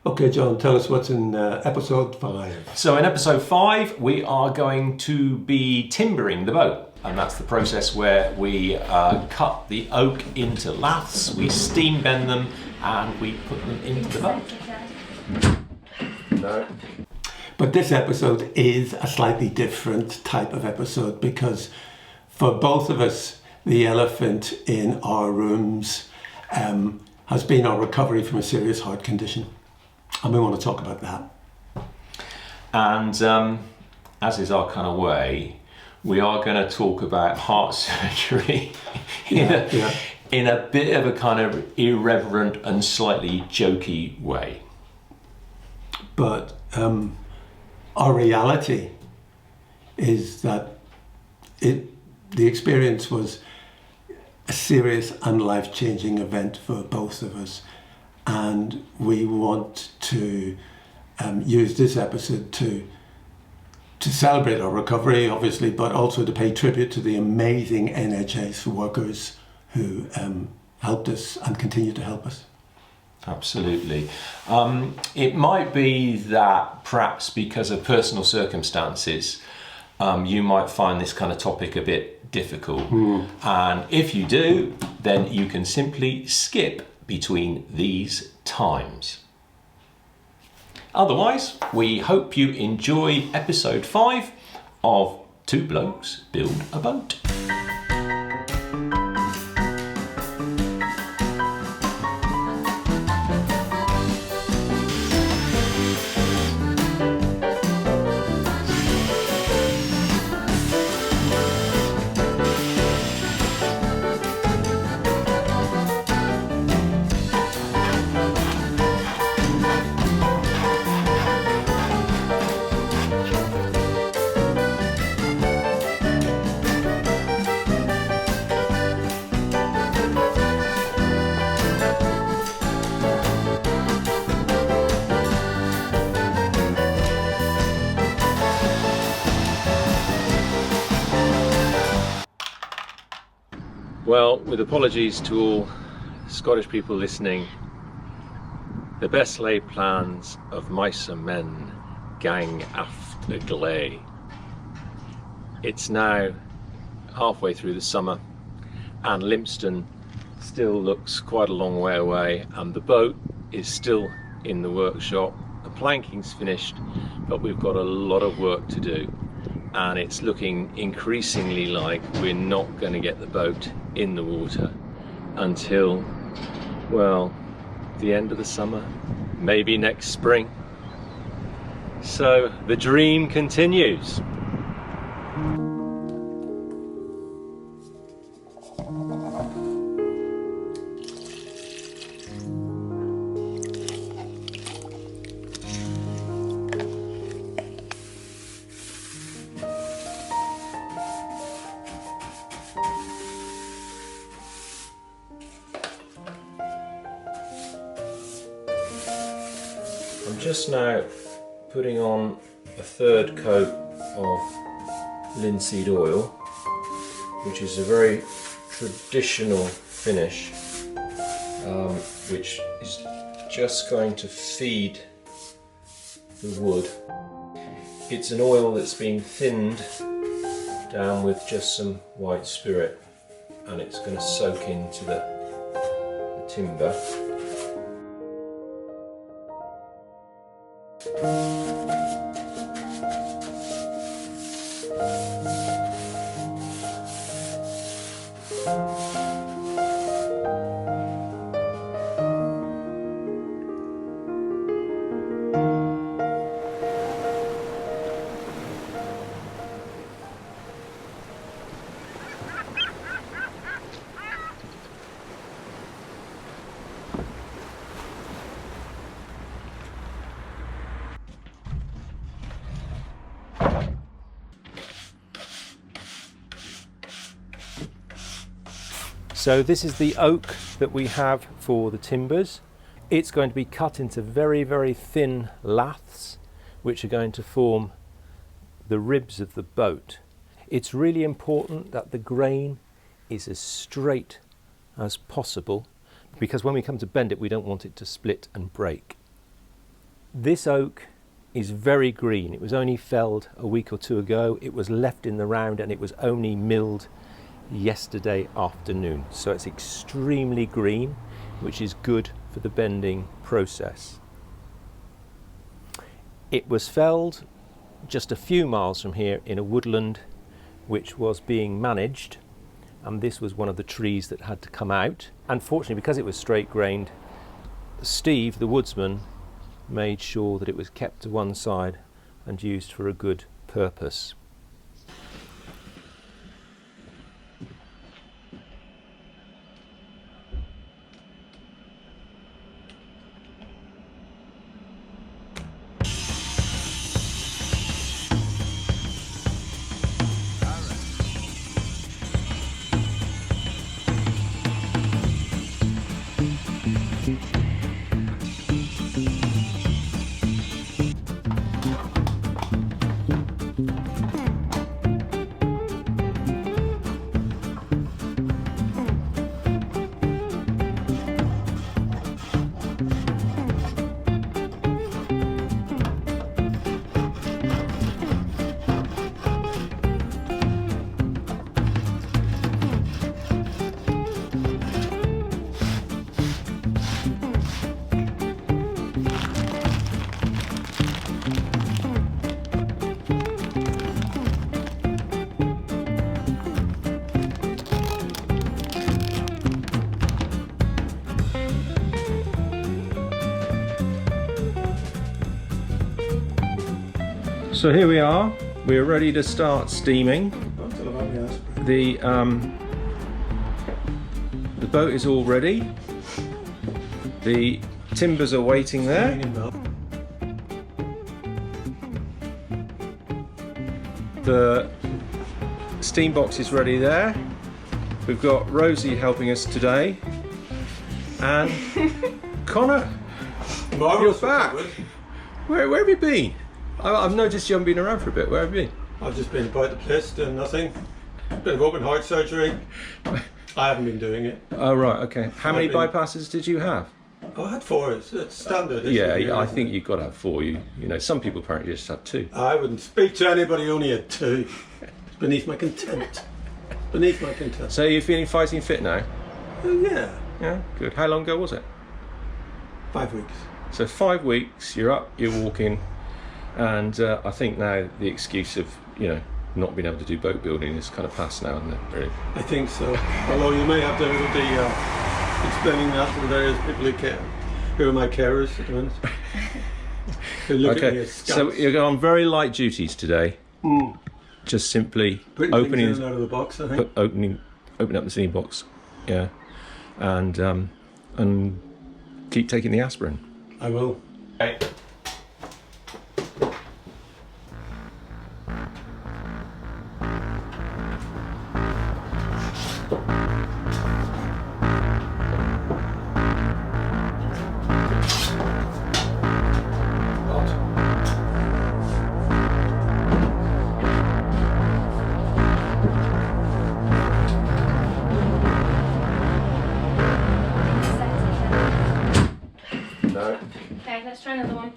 Okay, John, tell us what's in episode 5. So in episode 5, we are going to be timbering the boat. And that's the process where we cut the oak into laths, we steam bend them, and we put them into the boat. No. But this episode is a slightly different type of episode because for both of us, the elephant in our rooms has been our recovery from a serious heart condition. And we want to talk about that. And as is our kind of way, we are going to talk about heart surgery in a bit of a kind of irreverent and slightly jokey way. But our reality is that the experience was a serious and life-changing event for both of us. And we want to use this episode to celebrate our recovery, obviously, but also to pay tribute to the amazing NHS workers who helped us and continue to help us. Absolutely. It might be that perhaps because of personal circumstances, you might find this kind of topic a bit difficult. And if you do, then you can simply skip between these times. Otherwise, we hope you enjoy episode 5 of Two Blokes Build a Boat. Well, with apologies to all Scottish people listening, the best laid plans of mice and men gang aft a gley. It's now halfway through the summer and Lympstone still looks quite a long way away, and the boat is still in the workshop. The planking's finished, but we've got a lot of work to do, and it's looking increasingly like we're not going to get the boat in the water until, well, the end of the summer, maybe next spring. So the dream continues. I'm just now putting on a third coat of linseed oil, which is a very traditional finish, which is just going to feed the wood. It's an oil that's been thinned down with just some white spirit, and it's going to soak into the timber. So this is the oak that we have for the timbers. It's going to be cut into very, very thin laths, which are going to form the ribs of the boat. It's really important that the grain is as straight as possible, because when we come to bend it, we don't want it to split and break. This oak is very green. It was only felled a week or two ago. It was left in the round and it was only milled yesterday afternoon. So it's extremely green, which is good for the bending process. It was felled just a few miles from here in a woodland which was being managed, and this was one of the trees that had to come out. Unfortunately, because it was straight grained, Steve, the woodsman, made sure that it was kept to one side and used for a good purpose. So here we are. We're ready to start steaming. The boat is all ready. The timbers are waiting there. The steam box is ready there. We've got Rosie helping us today, and Connor, you're back. Where have you been? I've noticed you haven't been around for a bit. Where have you been? I've just been about the place doing nothing. Bit of open heart surgery. I haven't been doing it. Oh right, okay. How many bypasses did you have? Oh, I had 4. It's standard. Yeah, I think you've got to have 4. You know, some people apparently just have 2. I wouldn't speak to anybody who only had 2. It's beneath my contempt. Beneath my contempt. So you're feeling fighting fit now? Yeah. Yeah, good. How long ago was it? 5 weeks. So 5 weeks, you're up, you're walking, and I think now the excuse of, you know, not being able to do boat building is kind of past now, isn't it? Really? I think so. Although you may have difficulty explaining that to the various people who are my carers at the minute. Who look at me as scouts. So you're on very light duties today. Just simply Putting opening things in and out of the box, I think. opening up the steam box, yeah, and keep taking the aspirin. I will. Okay. No. Okay, let's try another one.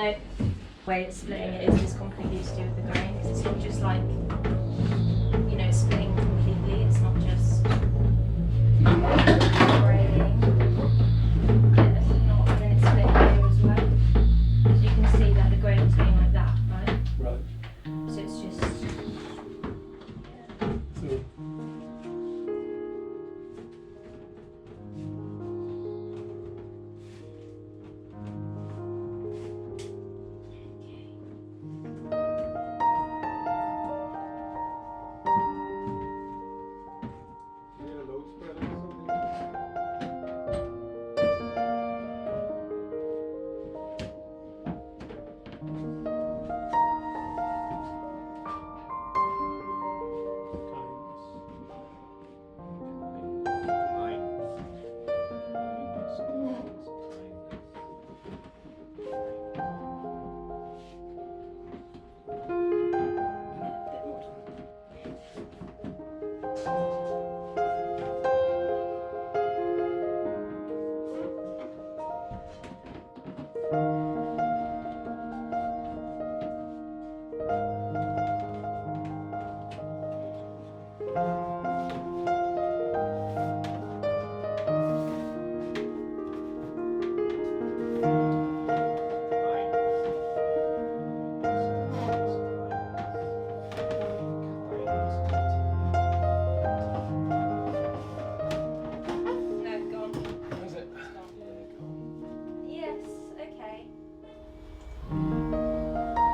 No, the way it's splitting it is just completely to do with the grain, because it's not just like, you know, splitting completely, it's not just graining. It's not, and then it's splitting here as well. So you can see that the grain is being like that, right? Right. So it's just... So,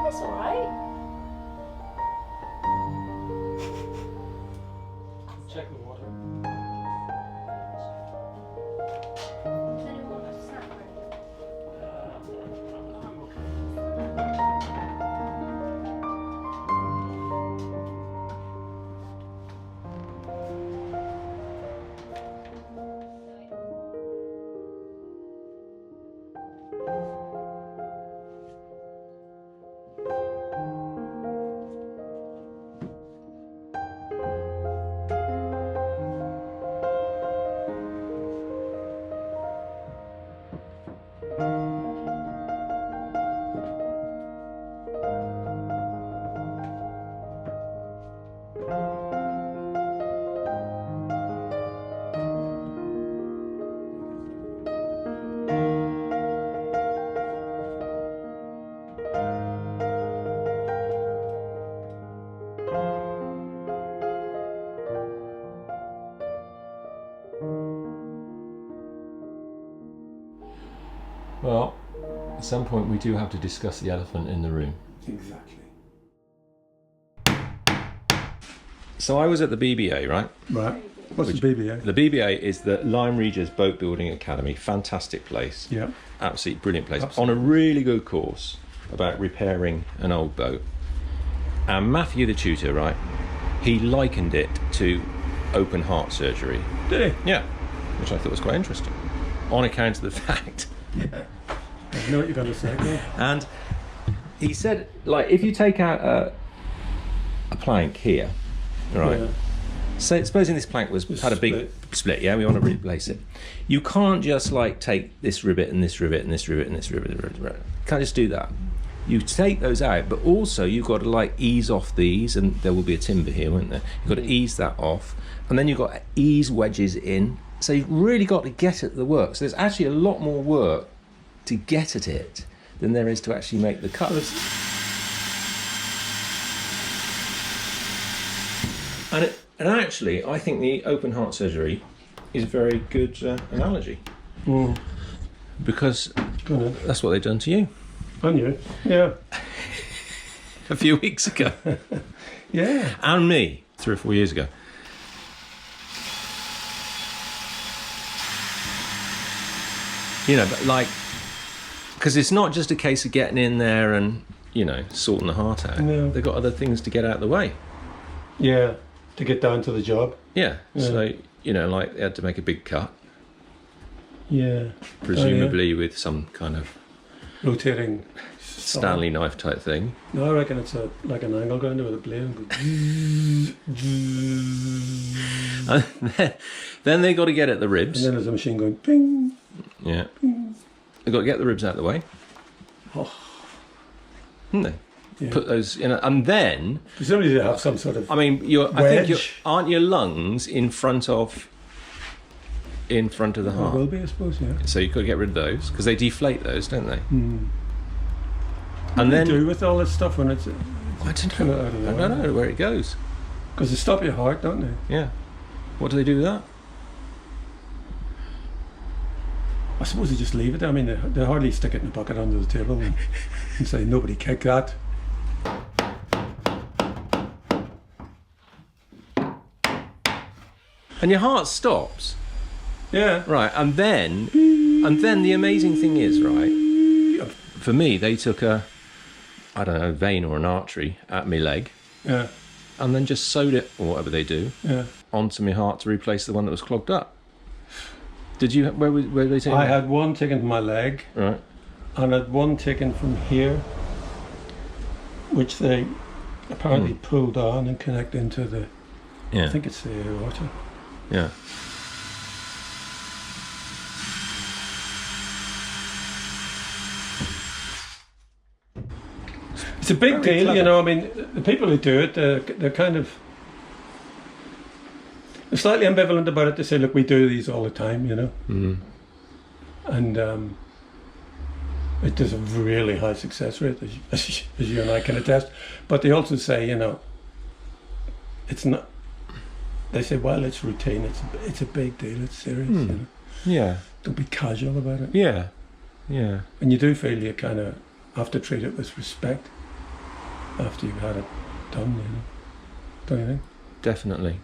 That's alright. check the water. Does anyone want a snack or anything? Well, at some point we do have to discuss the elephant in the room. Exactly. So I was at the BBA, right? Right. What's the BBA? The BBA is the Lyme Regis Boat Building Academy. Fantastic place. Yeah. Absolutely brilliant place. Absolutely. On a really good course about repairing an old boat. And Matthew, the tutor, right, he likened it to open heart surgery. Did he? Yeah, which I thought was quite interesting. On account of the fact. I know what you're going to say. Yeah. And he said, like, if you take out a plank here, right? Yeah. So supposing this plank had a big split, yeah, we want to replace it. You can't just like take this rivet and this rivet and this rivet and this rivet. You can't just do that. You take those out, but also you've got to like ease off these, and there will be a timber here, won't there? You've got to ease that off, and then you've got to ease wedges in. So you've really got to get at the work. So there's actually a lot more work to get at it than there is to actually make the cuts. And actually, I think the open heart surgery is a very good analogy. Mm. Because Go on. that's what they've done to you And you? Yeah. a few weeks ago. Yeah. And me 3 or 4 years ago. You know, but like, because it's not just a case of getting in there and, you know, sorting the heart out. No. They've got other things to get out of the way. Yeah. To get down to the job. Yeah. Yeah. So, you know, like they had to make a big cut, Yeah. presumably with some kind of Rotating. Stanley knife type thing. No, I reckon it's like an angle grinder with a blade. And then they got to get at the ribs. And then there's a machine going ping. Yeah. They've got to get the ribs out of the way. Oh. didn't they? Yeah. Put those in, and then Presumably they have some sort of. I mean, I think wedge. aren't your lungs in front of the heart? Will be, I suppose. Yeah. So you've got to get rid of those because they deflate those, don't they? Mm. And then do with all this stuff when it's I don't kind of out of the know. I don't know where it goes. Because they stop your heart, don't they? Yeah. What do they do with that? I suppose they just leave it there. I mean, they hardly stick it in a bucket under the table and say, nobody kick that. And your heart stops. Yeah. Right, and then the amazing thing is, right, for me, they took a vein or an artery at my leg Yeah. and then just sewed it, or whatever they do, Yeah. onto my heart to replace the one that was clogged up. Did you, where were they taking I that? had one taken from my leg Right. and I had one taken from here, which they apparently pulled on and connect into the, Yeah. I think it's the aorta. Yeah. It's a big Very deal, clever. you know. I mean, the people who do it, they're kind of they're slightly ambivalent about it. They say, "Look, we do these all the time," you know, Mm. and it does a really high success rate, as you and I can attest. But they also say, you know, it's not. They say, "Well, it's routine. It's a big deal. It's serious. You know? Yeah. Don't be casual about it." Yeah. Yeah. And you do feel you kind of have to treat it with respect after you've had it done, you know. Don't you think? Definitely.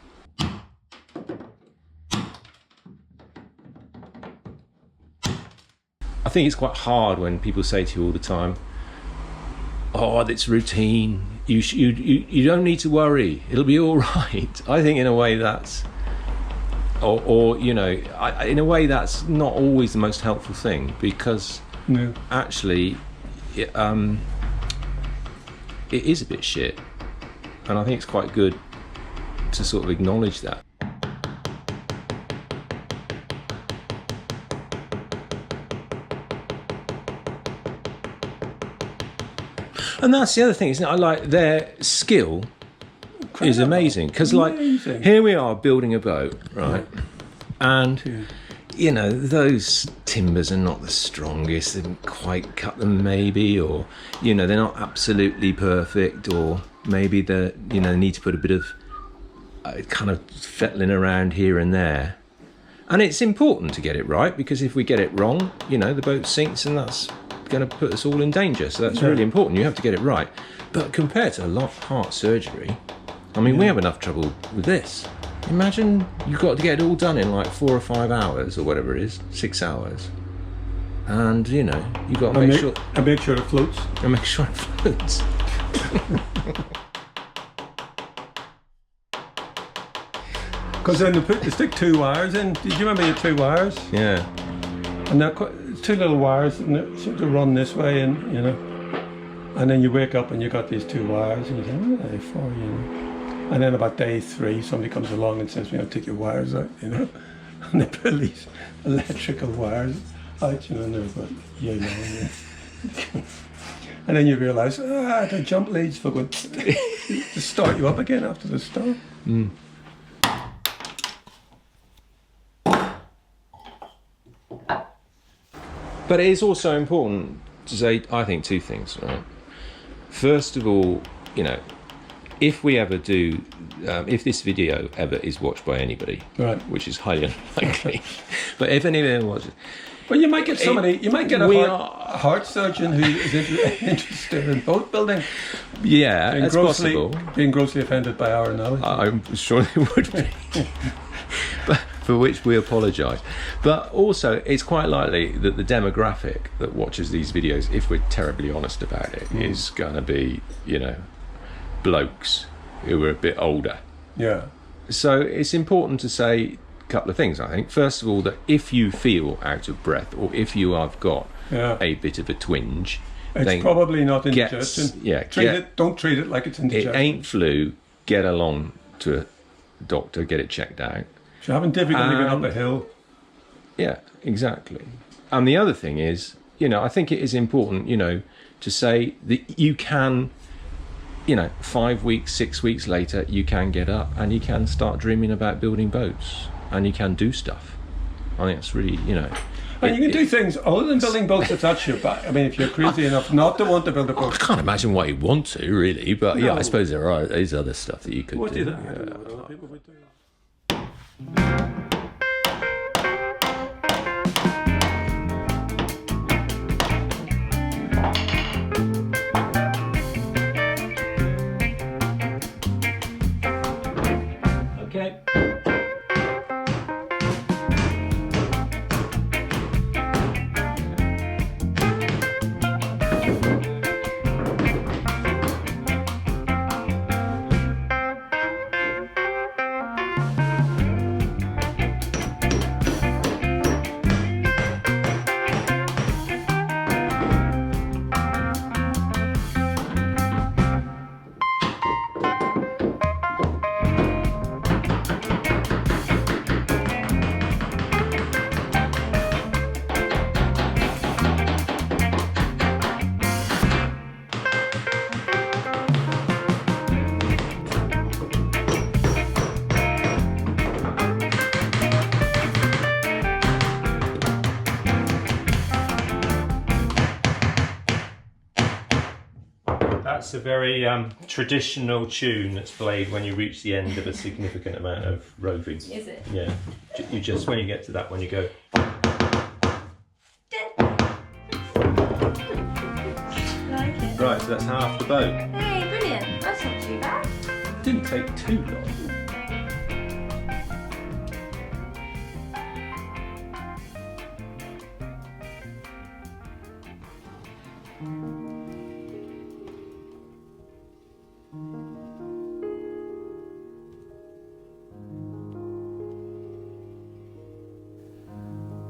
I think it's quite hard when people say to you all the time, "Oh, it's routine. You don't need to worry. It'll be all right." I think in a way that's, or you know, in a way that's not always the most helpful thing, because No. actually, it is a bit shit, and I think it's quite good to sort of acknowledge that. And that's the other thing, isn't it? I like their skill is amazing, because like Amazing. here we are building a boat, right? And you know, those timbers are not the strongest. They didn't quite cut them, maybe, or you know, they're not absolutely perfect, or maybe they need to put a bit of kind of fettling around here and there. And it's important to get it right, because if we get it wrong, you know, the boat sinks, and that's going to put us all in danger. So that's really important. You have to get it right. But compared to a lot of heart surgery, I mean, we have enough trouble with this. Imagine you've got to get it all done in like 4 or 5 hours, or whatever it is, 6 hours. And, you know, you've got to make sure... And make sure it floats. And make sure it floats. Because then they stick 2 wires in. Did you remember your 2 wires? Yeah. And they're it's 2 little wires, and they seem to run this way, and you know. And then you wake up and you got these 2 wires, and you say, "What are they for?" You know. And then about day 3, somebody comes along and says, "You know, take your wires out," you know. And they pull these electrical wires out, you know, and they're about yay long. Yeah. And then you realise, the jump leads for going to start you up again after the start. Mm. But it is also important to say, I think, 2 things, right? First of all, you know, if we ever do, if this video ever is watched by anybody, Right. which is highly unlikely, but if anyone watches, Well, you might get somebody. You might get a We heart surgeon who is interested in boat building. yeah, Being that's grossly, possible. being grossly offended by our knowledge. I'm sure they would be. But for which we apologise. But also, it's quite likely that the demographic that watches these videos, if we're terribly honest about it, is going to be, you know, blokes who are a bit older. Yeah. So it's important to say a couple of things, I think. First of all, that if you feel out of breath, or if you have got Yeah. a bit of a twinge, It's then probably not get- indigestion. yeah, Treat get- it. Don't treat it like it's it indigestion. ain't flu, get along to a doctor, get it checked out. If you're having difficulty going up And- a hill, Yeah, exactly. And the other thing is, I think it is important, to say that you can, 5 weeks, 6 weeks later, you can get up and you can start dreaming about building boats and you can do stuff. I think it's really, And you can do things other than building boats if that's your back. I mean, if you're crazy enough not to want to build a I boat. can't imagine why you want to, really, but No. I suppose there is other stuff that you could What do. do you think? I don't know what other people would do. Okay. That's a very traditional tune that's played when you reach the end of a significant amount of roving. Is it? Yeah. You just, when you get to that one, you go. Like it. Right, so that's half the boat. Hey, brilliant. That's not too bad. Didn't take too long.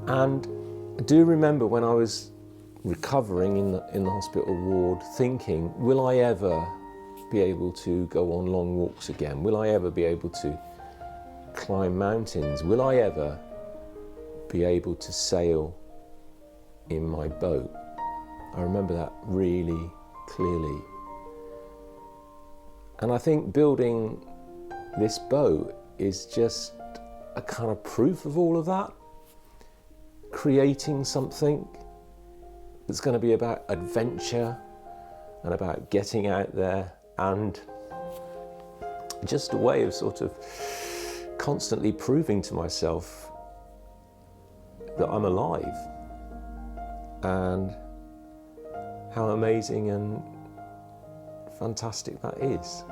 And I do remember when I was recovering in the hospital ward thinking, will I ever be able to go on long walks again? Will I ever be able to climb mountains? Will I ever be able to sail in my boat? I remember that really clearly. And I think building this boat is just a kind of proof of all of that. Creating something that's going to be about adventure and about getting out there, and just a way of sort of constantly proving to myself that I'm alive and how amazing and fantastic that is.